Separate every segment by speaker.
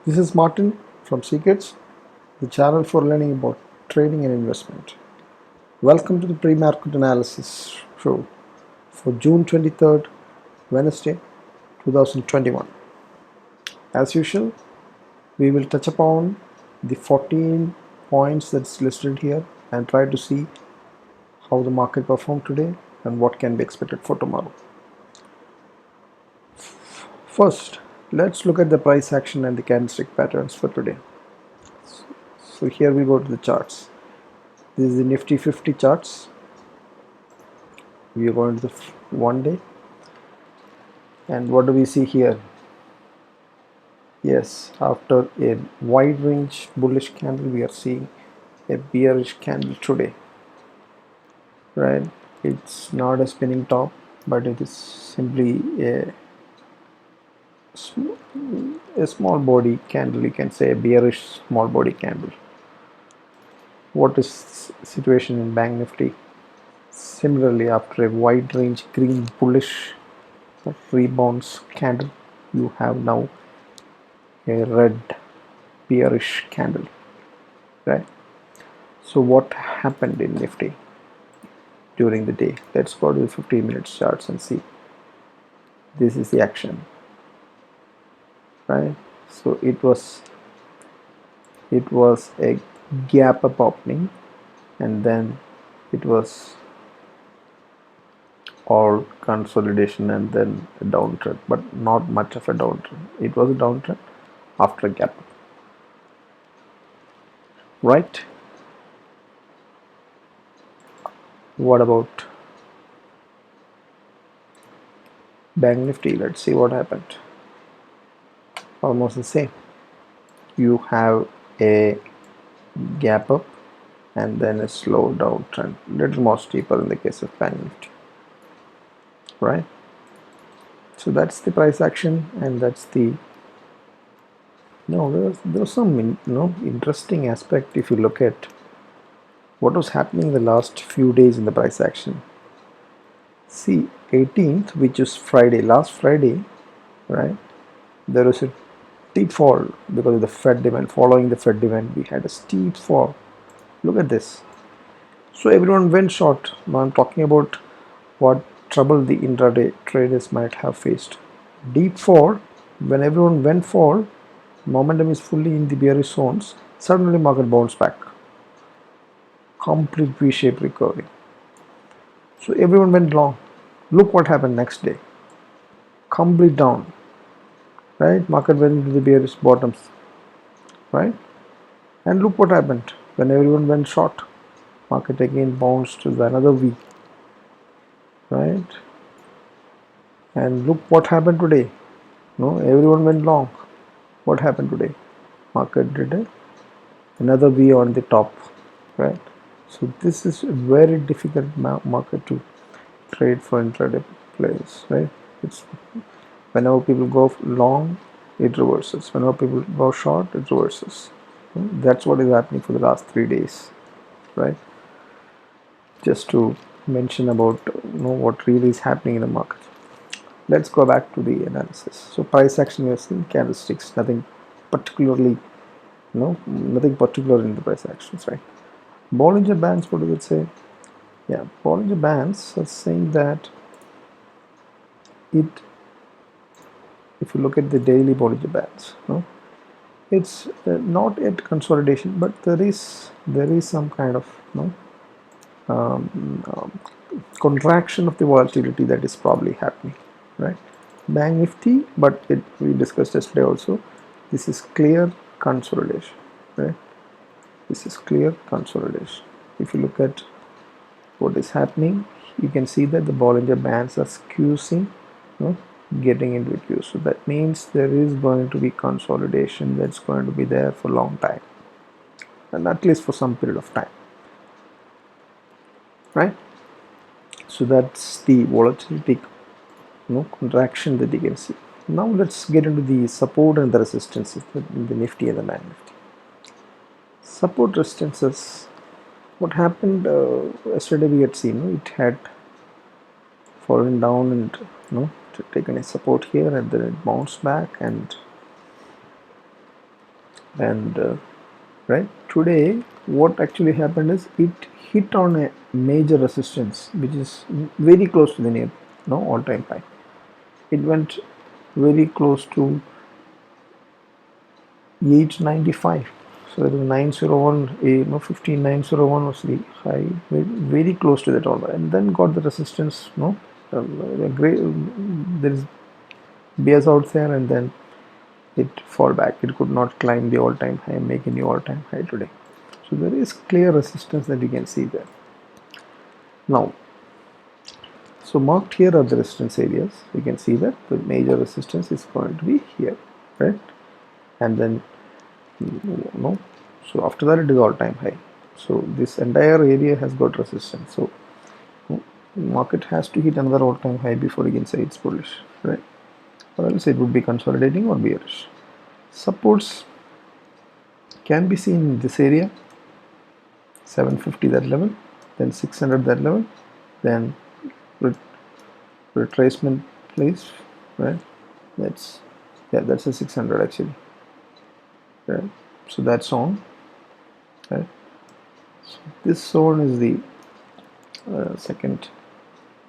Speaker 1: This is Martin from seekedge, the channel for learning about trading and investment. Welcome to the pre-market analysis show for June 23rd, Wednesday, 2021. As usual, we will touch upon the 14 points that's listed here and try to see how the market performed today and what can be expected for tomorrow. First, let's look at the price action and the candlestick patterns for today. So here we go to the charts. This is the Nifty 50 charts. We are going to the 1 day. And what do we see here? Yes, after a wide range bullish candle, we are seeing a bearish candle today. Right? It's not a spinning top, but it is simply a small body candle. You can say a bearish small body candle. What is situation in Bank Nifty? Similarly, after a wide range green bullish rebounds candle, you have now a red bearish candle, right? So what happened in Nifty during the day? Let's go to the 15 minutes charts and see. This is the action, right? So it was a gap up opening, and then it was all consolidation and then a downtrend, but not much of a downtrend. It was a downtrend after a gap up, right? What about Bank Nifty? Let's see what happened. Almost the same. You have a gap up and then a slow downtrend, little more steeper in the case of Bank Nifty, right? So that's the price action, and that's the there's some interesting aspect if you look at what was happening the last few days in the price action. See, 18th, which is Friday, last Friday, right? There was a steep fall because of the Fed event. Following the Fed event, we had a steep fall. Look at this. So everyone went short. Now I'm talking about what trouble the intraday traders might have faced. Deep fall, when everyone went fall, momentum is fully in the bearish zones. Suddenly market bounced back. Complete V-shaped recovery. So everyone went long. Look what happened next day. Complete down. Right? Market went into the bearish bottoms. Right? And look what happened when everyone went short. Market again bounced to another V. Right? And look what happened today. No, everyone went long. What happened today? Market did another V on the top. Right? So this is a very difficult market to trade for intraday players, right? It's whenever people go long, it reverses. Whenever people go short, it reverses. That's what is happening for the last 3 days, right? Just to mention about what really is happening in the market. Let's go back to the analysis. So price action, we have seen candlesticks, nothing particularly, nothing particular in the price actions, right? Bollinger Bands, what does it say? Yeah, Bollinger Bands are saying that if you look at the daily Bollinger Bands, it's not at consolidation, but there is some kind of contraction of the volatility that is probably happening, right? Bank Nifty, but we discussed yesterday also, this is clear consolidation, right? This is clear consolidation. If you look at what is happening, you can see that the Bollinger Bands are squeezing, getting into a queue. So that means there is going to be consolidation that's going to be there for a long time, and at least for some period of time, right? So that's the volatility contraction that you can see. Now let's get into the support and the resistances in the Nifty and the Bank Nifty. Support resistances. What happened yesterday? We had seen it had fallen down and taken a support here, and then it bounced back, and and right, today what actually happened is it hit on a major resistance which is very close to the near all-time high. It went very close to 895. So that is 901, 15901 was the high, very close to that all, and then got the resistance. Great, there is bears out there, and then it fall back. It could not climb the all-time high and make a new all-time high today. So there is clear resistance that you can see there. Now, so marked here are the resistance areas. You can see that the major resistance is going to be here, right? And then so after that it is all-time high. So this entire area has got resistance. So market has to hit another all-time high before you can say it's bullish, right? Or else it would be consolidating or bearish. Supports can be seen in this area, 750 that level, then 600 that level, then retracement place, right? That's a 600 actually, right? So that's on, right? So this zone is the second.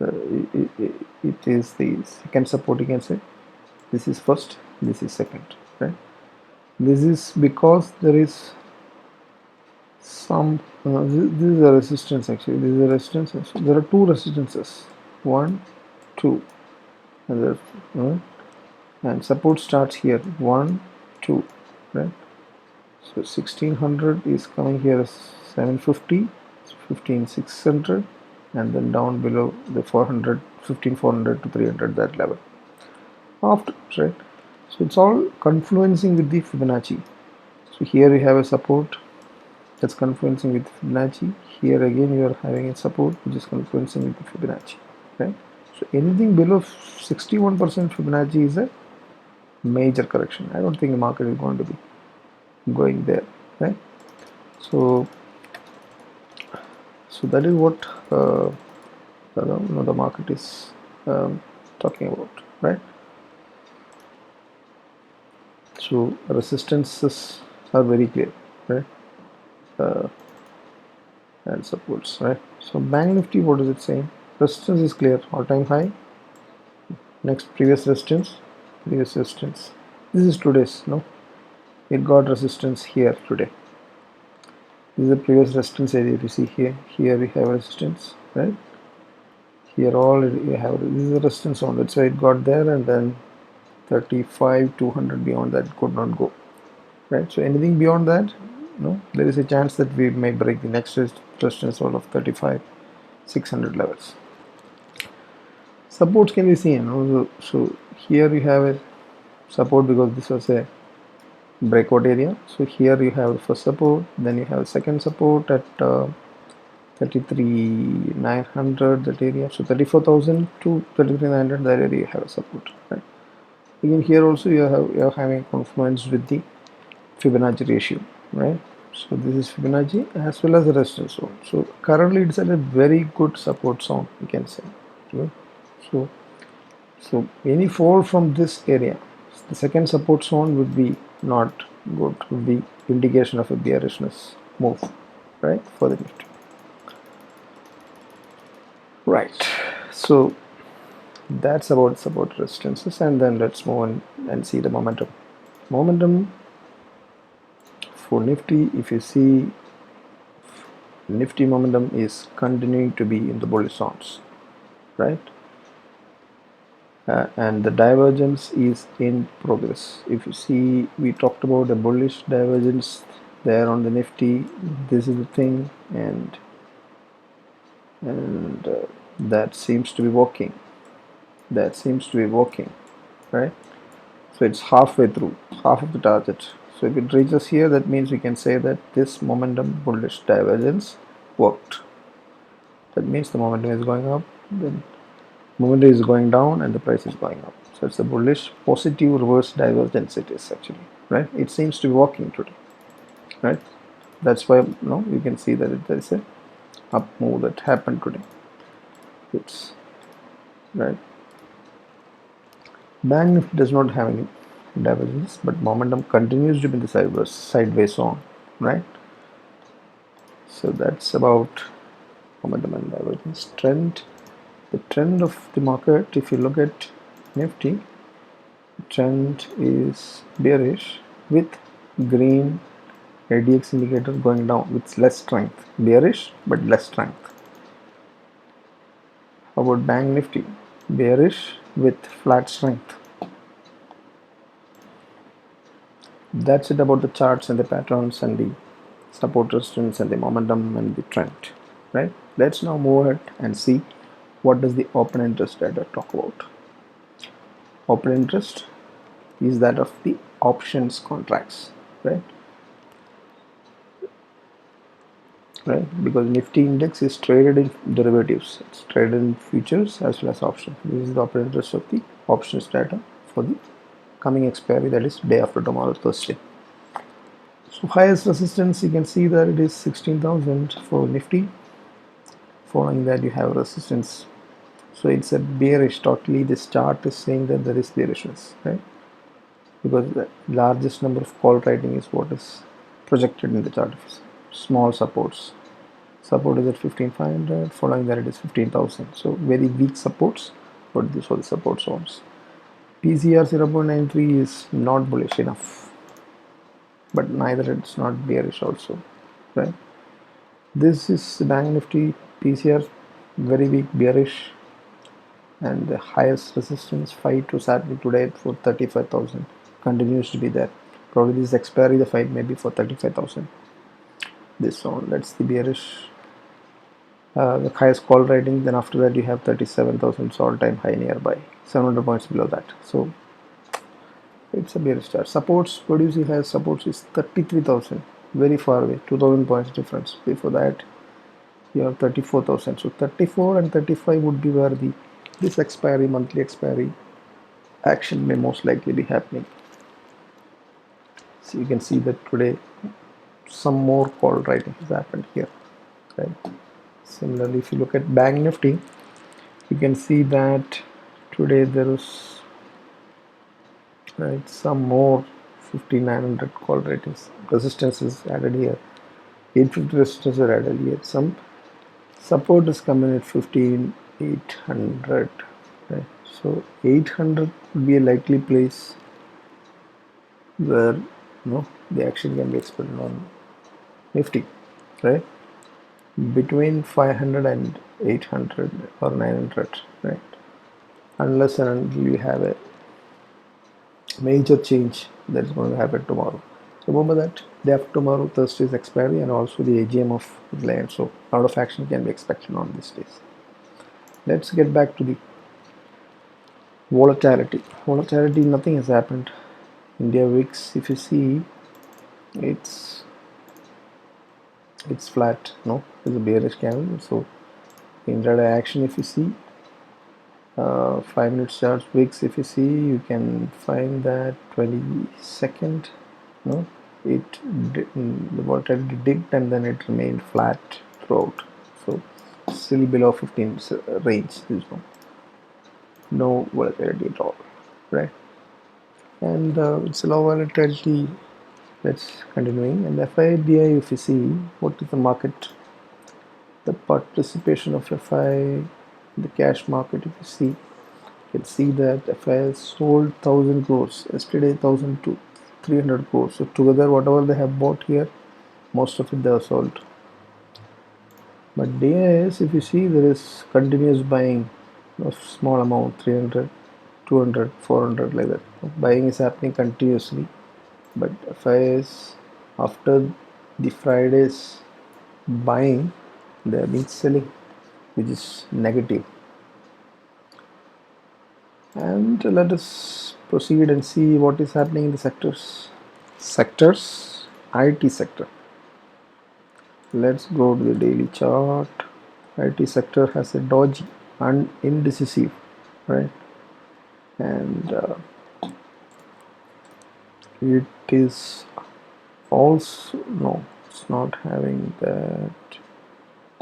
Speaker 1: It is the second support, you can say. This is first, this is second, right? This is because there is some this is a resistance actually. This is a resistance. There are two resistances, 1, 2, and and support starts here, 1, 2, right? So 1600 is coming here as 750, 15600, and then down below the 400, 15400 to 300, that level after, right? So it's all confluencing with the Fibonacci. So here you have a support that's confluencing with Fibonacci. Here again you are having a support which is confluencing with the Fibonacci, right? So anything below 61% Fibonacci is a major correction. I don't think the market is going to be going there, right? So that is what the market is talking about, right? So resistances are very clear, right? And supports, right? So Bank Nifty, what is it saying? Resistance is clear, all-time high. Next, previous resistance. This is today's, it got resistance here today. This is the previous resistance area. You see here we have resistance, right? Here all you have, this is the resistance zone. That's why it got there, and then 35, 200, beyond that could not go, right? So anything beyond that, there is a chance that we may break the next resistance zone of 35, 600 levels. Supports can be seen. So here you have a support because this was a breakout area. So here you have the first support, then you have second support at 33,900, that area. So 34,000 to 33,900, that area you have a support, right? Again here also you are having confluence with the Fibonacci ratio, right? So this is Fibonacci as well as the resistance zone. So currently it's at a very good support zone, you can say, right? So any fall from this area, the second support zone would be not good, would be indication of a bearishness move, right, for the Nifty. Right, so that's about support resistances, and then let's move on and see the momentum for Nifty. If you see, Nifty momentum is continuing to be in the bullish zones, right? And the divergence is in progress. If you see, we talked about a bullish divergence there on the Nifty. This is the thing, and that seems to be working. Right? So it's halfway through, half of the target. So if it reaches here, that means we can say that this momentum bullish divergence worked. That means the momentum is going up, then momentum is going down, and the price is going up. So it's a bullish positive reverse divergence, it is actually, right? It seems to be working today, right? That's why you can see that there is a up move that happened today. It's right. Bank Nifty does not have any divergence, but momentum continues to be in the sideways zone, right? So that's about momentum and divergence. The trend of the market, if you look at Nifty, trend is bearish with green ADX indicator going down with less strength. Bearish but less strength. How about Bank Nifty? Bearish with flat strength. That's it about the charts and the patterns and the support resistance and the momentum and the trend, right? Let's now move ahead and see what does the open interest data talk about. Open interest is that of the options contracts, right? Because Nifty index is traded in derivatives, it's traded in futures as well as options. This is the open interest of the options data for the coming expiry, that is day after tomorrow, Thursday. So highest resistance, you can see that it is 16,000 for Nifty. Following that you have resistance. So it's a bearish, totally this chart is saying that there is bearishness, right? Because the largest number of call writing is what is projected in the chart. Small supports. Support is at 15,500, following that it is 15,000. So very weak supports, but these are the support zones. PCR 0.93 is not bullish enough, but neither it's not bearish also, right? This is Bank Nifty PCR, very weak bearish, and the highest resistance fight was happening today for 35,000, continues to be there. Probably this expiry, the fight may be for 35,000. This zone, that's the bearish, the highest call rating. Then after that you have 37,000, all-time high nearby, 700 points below that. So it's a bearish chart. Supports, what do you see has supports is 33,000, very far away, 2,000 points difference. Before that you have 34,000. So 34 and 35 would be where this expiry, monthly expiry action may most likely be happening. So you can see that today some more call writing has happened here, right? Similarly, if you look at Bank Nifty, you can see that today there is, right, some more 5,900 call ratings. Resistance is added here. 850 resistance are added here. Some support is coming at 15,800, right? So 800 would be a likely place where the action can be expected on Nifty, right? Between 500 and 800 or 900, right? Unless and until you have a major change that is going to happen tomorrow. Remember that day after tomorrow, Thursday's expiry, and also the AGM of Reliance. So a lot of action can be expected on these days. Let's get back to the volatility. Volatility, nothing has happened. India VIX, if you see, it's flat. No, it's a bearish candle. So intraday action, if you see, 5 minutes chart VIX, if you see, you can find that 22nd, no, the volatility dipped and then it remained flat throughout. So still below 15 range. There's no volatility at all, right? And it's a low volatility that's continuing. And FIBI, if you see, what is the market, the participation of FI in the cash market, if you see, you can see that FI sold 1,000 crores yesterday, 1,000 to 300 crores. So together, whatever they have bought here, most of it they have sold. But DIS, if you see, there is continuous buying of small amount, 300, 200, 400, like that. Buying is happening continuously. But FIS, after the Friday's buying, they have been selling, which is negative. And let us proceed and see what is happening in the sectors. IT sector. Let's go to the daily chart. IT sector has a dodgy and indecisive, right? And it is also, no, it's not having that,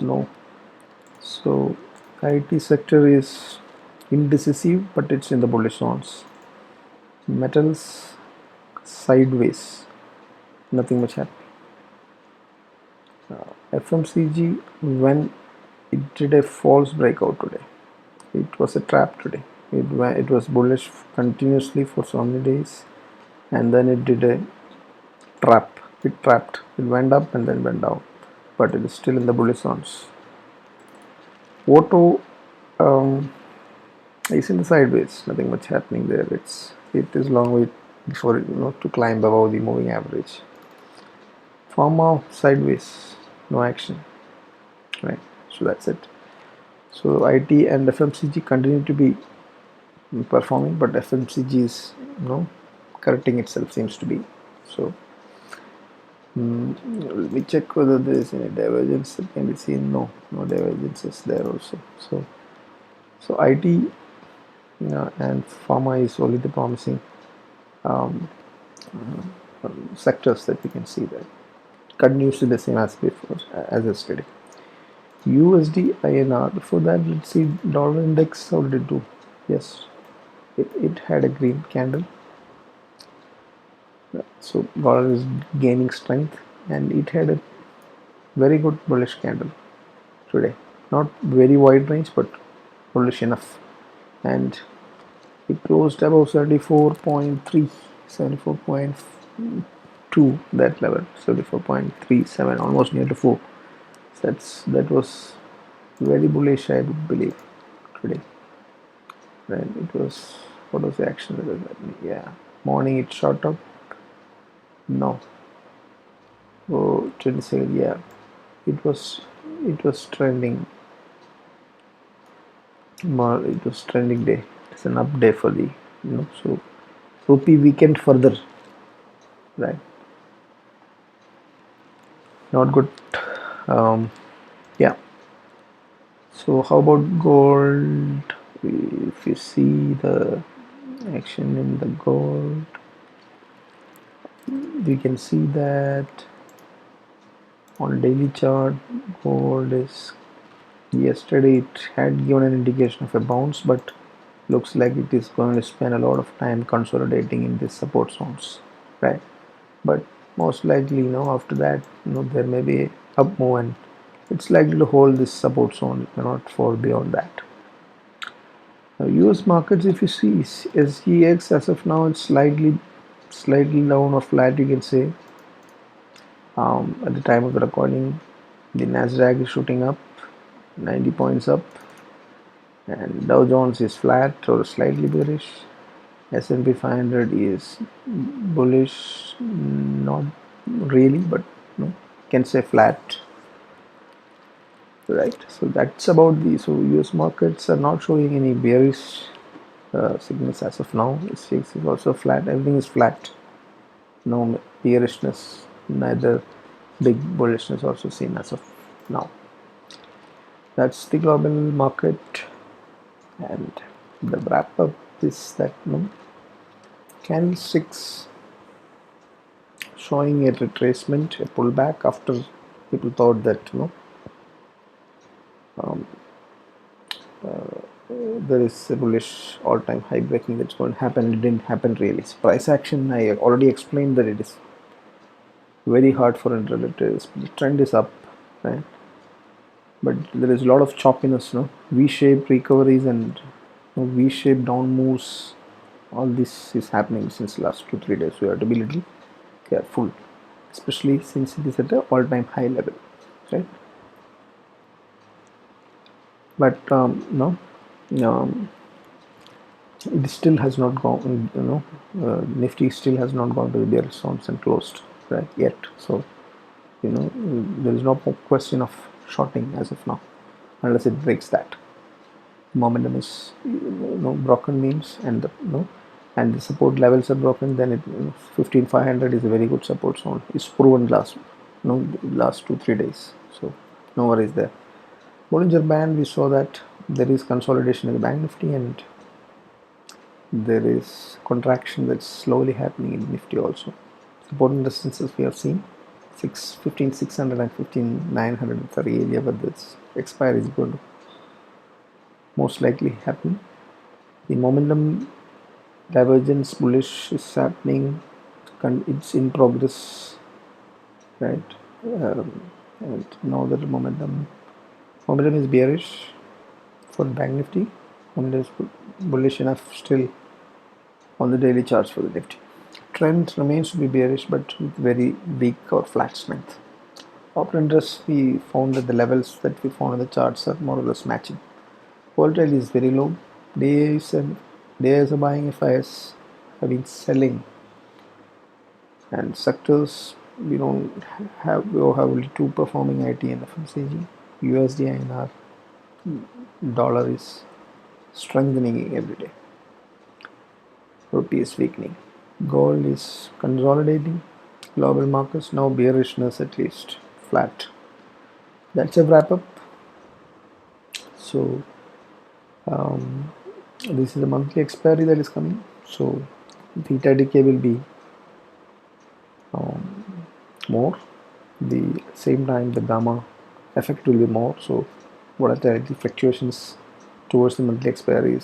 Speaker 1: no. So IT sector is indecisive, but it's in the bullish zones. Metals sideways, nothing much happened. FMCG, when it did a false breakout today, it was a trap today. It was bullish continuously for so many days, and then it did a trap. It trapped. It went up and then went down, but it is still in the bullish zones. Auto is in the sideways. Nothing much happening there. It is long way before to climb above the moving average. Pharma sideways, no action. Right. So that's it. So IT and FMCG continue to be performing, but FMCG is correcting itself, seems to be. So let me check whether there is any divergence that can be seen. No divergences there also. So IT and pharma is only the promising sectors that we can see there. Continues to the same as before, as yesterday. USD INR. Before that, let's see dollar index. How did it do? Yes, it had a green candle. So dollar is gaining strength, and it had a very good bullish candle today. Not very wide range, but bullish enough. And it closed above 74.3, 74.2, that level, 74.37, almost near to 4. So that was very bullish, I would believe, today. Right? It was, what was the action that was happening? Yeah, morning it shot up. No. Oh, 26, yeah. It was trending. It was trending day. It's an up day for the so rupee weakened further, right? Not good. Yeah. So how about gold? If you see the action in the gold, we can see that on daily chart, gold is, yesterday it had given an indication of a bounce, but looks like it is going to spend a lot of time consolidating in these support zones, right? But most likely, after that, there may be a up move, and it's likely to hold this support zone. It may not fall beyond that. Now, US markets, if you see SGX, as of now, it's slightly down or flat, you can say. At the time of the recording, the Nasdaq is shooting up 90 points up, and Dow Jones is flat or slightly bearish. S&P 500 is bullish, not really, but can say flat, right? So that's about so US markets are not showing any bearish signals as of now. SGX is also flat. Everything is flat. No bearishness, neither big bullishness also seen as of now. That's the global market, and the wrap up is that candlesticks showing a retracement, a pullback after people thought that there is a bullish all-time high breaking that's going to happen. It didn't happen really. So price action, I already explained that it is very hard for relatives. The trend is up, right? But there is a lot of choppiness, V-shaped recoveries and V-shaped down moves. All this is happening since last 2-3 days. We have to be little careful, especially since it is at an all-time high level, right? But it still has not gone. Nifty still has not gone to the bearish zones and closed right yet. So there is no question of shorting as of now, unless it breaks that. Momentum is broken means, and and the support levels are broken, then it 15,500 is a very good support zone. It's proven last 2-3 days, so no worries there. Bollinger Band, we saw that there is consolidation in the Bank Nifty, and there is contraction that's slowly happening in Nifty also. Support and resistances we have seen 15,600 and 15,930 area, but this expiry is going to most likely happen. The momentum divergence bullish is happening it's in progress, right? And now that momentum is bearish for Bank Nifty, and is bullish enough still on the daily charts for the Nifty. Trend remains to be bearish, but with very weak or flat strength. After interest, we found that the levels that we found in the charts are more or less matching. Volatility is very low. Days of buying FIS have been selling, and sectors we don't have. We have only two performing: IT and FMCG. USD INR dollar is strengthening every day. Rupee is weakening. Gold is consolidating. Global markets now bearishness at least flat. That's a wrap up. So this is the monthly expiry that is coming. So theta decay will be more. The same time the gamma effect will be more. So volatility fluctuations towards the monthly expiry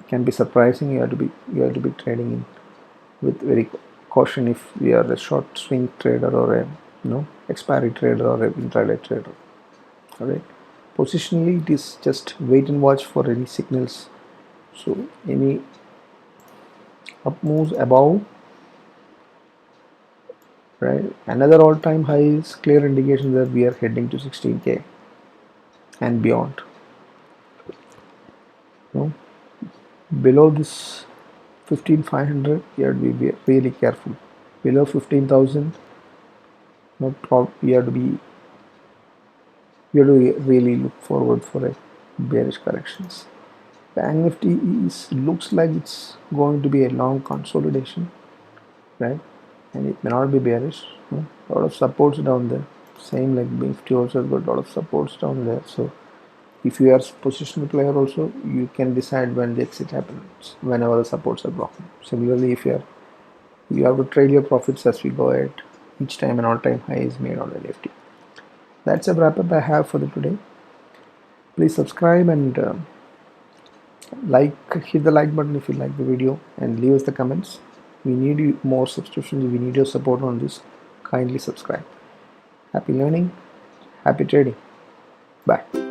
Speaker 1: can be surprising. You have to be trading in with very caution if we are a short swing trader or a expiry trader or a intraday trader. Alright, positionally it is just wait and watch for any signals. So any up moves above, right, another all-time high is clear indication that we are heading to 16k and beyond. Below this 15,500 you have to be really careful. Below 15,000 you have to really look forward for a bearish corrections. Bank Nifty looks like it's going to be a long consolidation, right? And it may not be bearish. A lot of supports down there. Same like Nifty also has got a lot of supports down there. So if you are a positional player also, you can decide when the exit happens, whenever the supports are broken. Similarly, if you have to trade your profits as we go ahead. Each time an all-time high is made on the Nifty. That's a wrap up I have for the today. Please subscribe and hit the like button if you like the video, and leave us the comments. We need more subscriptions. We need your support on this. Kindly subscribe. Happy learning, happy trading. Bye.